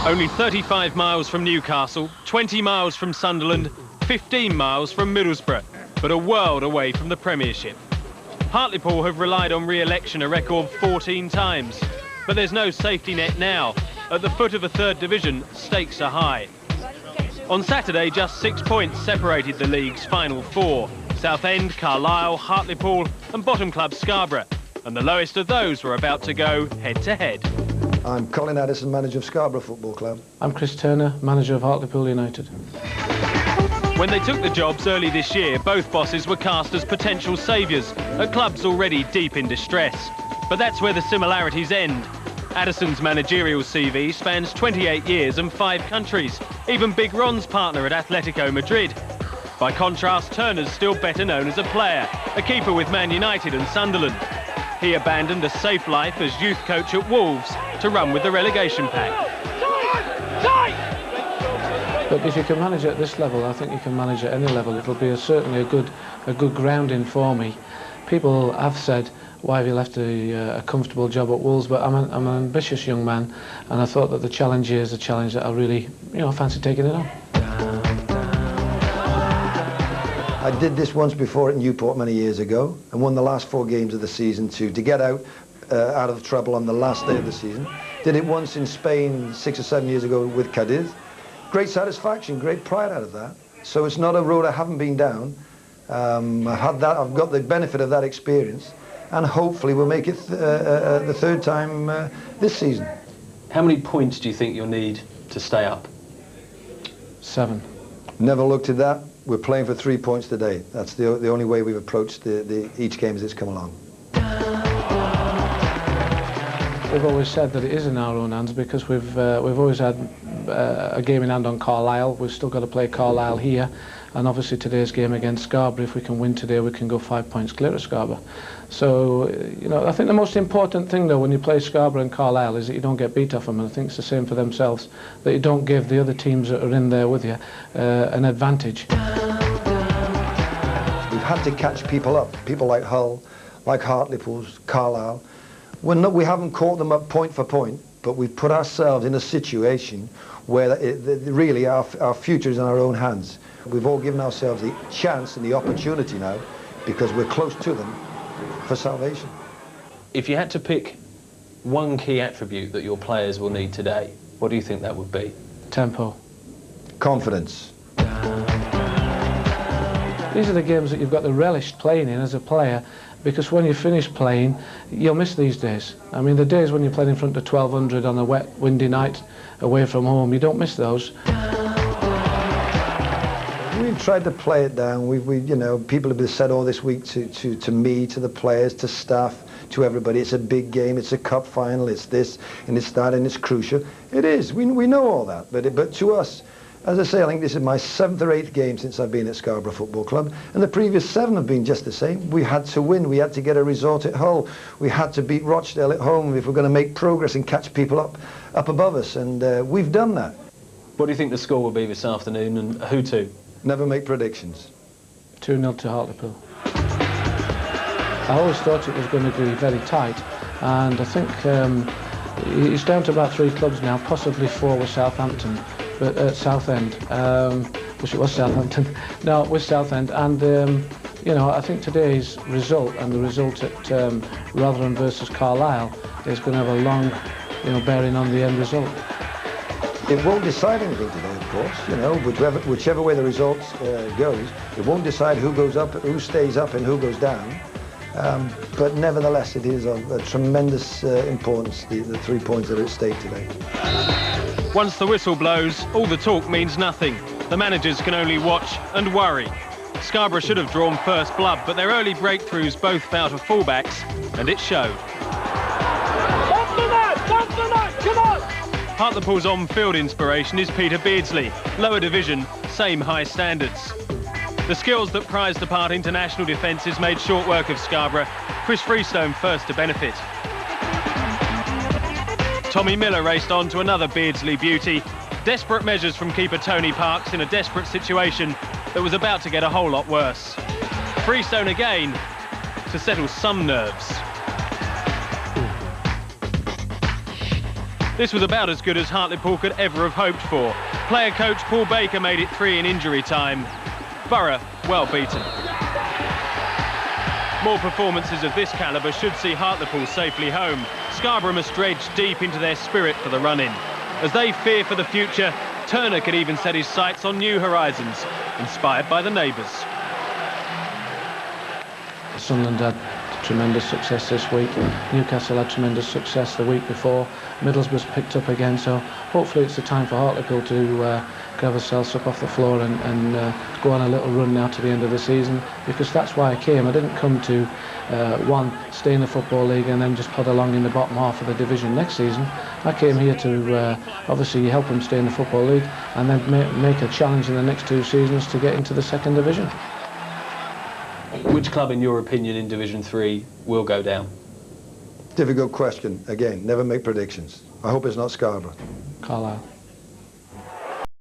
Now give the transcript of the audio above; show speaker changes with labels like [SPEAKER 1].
[SPEAKER 1] Only 35 miles from Newcastle, 20 miles from Sunderland, 15 miles from Middlesbrough, but a world away from the Premiership. Hartlepool have relied on re-election a record 14 times, but there's no safety net now. At the foot of the third division, stakes are high. On Saturday, just 6 points separated the league's final four: Southend, Carlisle, Hartlepool and bottom club Scarborough. And the lowest of those were about to go head-to-head.
[SPEAKER 2] I'm Colin, Addison, manager of Scarborough Football Club.
[SPEAKER 3] I'm Chris Turner, manager of Hartlepool United.
[SPEAKER 1] When they took the jobs early this year, both bosses were cast as potential saviours at clubs already deep in distress. But that's where the similarities end. Addison's managerial CV spans 28 years and 5 countries, even Big Ron's partner at Atletico Madrid. By contrast, Turner's still better known as a player, a keeper with Man United and Sunderland. He abandoned a safe life as youth coach at Wolves to run with the relegation pack.
[SPEAKER 3] But if you can manage at this level, I think you can manage at any level. It'll be certainly a good grounding for me. People have said, why have you left a comfortable job at Wolves? But I'm an ambitious young man, and I thought that the challenge here is a challenge that I really, fancy taking it on.
[SPEAKER 2] I did this once before at Newport many years ago and won the last 4 games of the season to get out of trouble on the last day of the season. Did it once in Spain 6 or 7 years ago with Cadiz. Great satisfaction, great pride out of that. So it's not a road I haven't been down. I've got the benefit of that experience, and hopefully we'll make it the third time this season.
[SPEAKER 4] How many points do you think you'll need to stay up?
[SPEAKER 3] 7.
[SPEAKER 2] Never looked at that. We're playing for 3 points today. That's the only way we've approached each game as it's come along.
[SPEAKER 3] We've always said that it is in our own hands because we've always had a game in hand on Carlisle. We've still got to play Carlisle here, and obviously today's game against Scarborough, if we can win today, we can go 5 points clear of Scarborough. So, I think the most important thing though when you play Scarborough and Carlisle is that you don't get beat off them, and I think it's the same for themselves, that you don't give the other teams that are in there with you an advantage.
[SPEAKER 2] We've had to catch people up, people like Hull, like Hartlepool, Carlisle. We haven't caught them up point for point, but we've put ourselves in a situation where really our future is in our own hands. We've all given ourselves the chance and the opportunity now, because we're close to them, for salvation.
[SPEAKER 4] If you had to pick one key attribute that your players will need today, what do you think that would be?
[SPEAKER 3] Tempo.
[SPEAKER 2] Confidence.
[SPEAKER 3] These are the games that you've got to relish playing in as a player, because when you finish playing, you'll miss these days. I mean, the days when you're playing in front of 1,200 on a wet, windy night away from home, you don't miss those.
[SPEAKER 2] We've tried to play it down. People have said all this week to me, to the players, to staff, to everybody, it's a big game, it's a cup final, it's this, and it's that, and it's crucial. It is. We know all that, but to us, as I say, I think this is my 7th or 8th game since I've been at Scarborough Football Club, and the previous 7 have been just the same. We had to win, we had to get a result at Hull, we had to beat Rochdale at home if we're going to make progress and catch people up above us, and we've done that.
[SPEAKER 4] What do you think the score will be this afternoon, and who to?
[SPEAKER 2] Never make predictions.
[SPEAKER 3] 2-0 to Hartlepool. I always thought it was going to be very tight, and I think it's down to about 3 clubs now, possibly 4 with Southampton. But at Southend, wish it was Southampton. No, with Southend, and I think today's result and the result at Rotherham versus Carlisle is going to have a long, bearing on the end result.
[SPEAKER 2] It won't decide anything today, of course. Whichever way the result goes, it won't decide who goes up, who stays up, and who goes down. But nevertheless, it is of tremendous importance, the 3 points that are at stake today.
[SPEAKER 1] Once the whistle blows, all the talk means nothing. The managers can only watch and worry. Scarborough should have drawn first blood, but their early breakthroughs both fell to fullbacks, and it showed.
[SPEAKER 5] Come on!
[SPEAKER 1] Hartlepool's on-field inspiration is Peter Beardsley. Lower division, same high standards. The skills that prized apart international defences made short work of Scarborough. Chris Freestone first to benefit. Tommy Miller raced on to another Beardsley beauty. Desperate measures from keeper Tony Parks in a desperate situation that was about to get a whole lot worse. Freestone again to settle some nerves. This was about as good as Hartlepool could ever have hoped for. Player coach Paul Baker made it 3 in injury time. Borough, well beaten. More performances of this calibre should see Hartlepool safely home. Scarborough must dredge deep into their spirit for the run-in. As they fear for the future, Turner could even set his sights on new horizons, inspired by the neighbours.
[SPEAKER 3] Sunderland had tremendous success this week. Newcastle had tremendous success the week before. Middlesbrough's picked up again, so hopefully it's the time for Hartlepool to grab ourselves up off the floor and go on a little run now to the end of the season, because that's why I came. I didn't come to stay in the Football League and then just plod along in the bottom half of the division next season. I came here to obviously help them stay in the Football League and then make a challenge in the next 2 seasons to get into the 2nd division.
[SPEAKER 4] Which club, in your opinion, in Division 3 will go down?
[SPEAKER 2] Difficult question. Again, never make predictions. I hope it's not Scarborough.
[SPEAKER 3] Carlisle.